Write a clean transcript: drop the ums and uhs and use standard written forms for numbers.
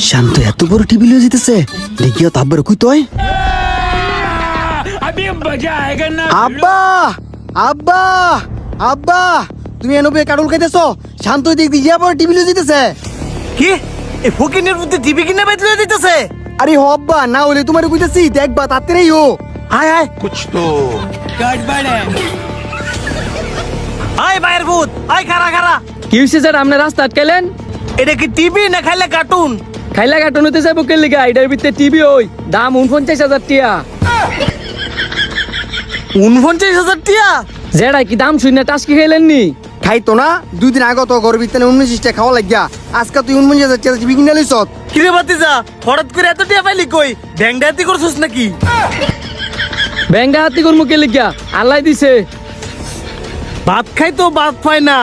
শান্ত এত বড় টিভি লিয়ে যেতেছে দেখিও তাব্বার কই তুই আব্বা আব্বা আব্বা তুমি এনবে কাটুল খাইতেছো শান্ত দিক দিয়ে বড় টিভি লিয়ে যেতেছে কি এই ফকিনের মধ্যে টিভি কিনে বাইতে দিতেছে? আরে হ আব্বা না হলে তোমার কইতেছি দেখবা তাড়াতাড়ি ও আয় আয় আয় বাইরের ভূত আয় খারা খারা। কি হইছে স্যার আপনি রাস্তা আটকাইলেন? এটা কি টিভি না খাইলে কার্টুন? খাইলা কাটন হইতে যাবো কে লিগা? এটার ভিতরে টিভি ওই দাম ৪৯,০০০ টিয়া। ৪৯,০০০ টিয়া? যেটা কি দাম শুনে টাসকি খাইলেন নি? খাইতো না দুই দিন আগে তো ঘর ভিতরে 19টা খাওয়া লাগিয়া আজকে তুই 49,000 টাকা টিভি কিনে লইছ কিরে বাতিজা হঠাৎ করে এত টিয়া পাইলি কই? ব্যাংক ডাকাতি করছস নাকি? ব্যাংকা হাতি করমু কে লিগা? আল্লাহ দিছে। ভাত খাই তো ভাত পায় না,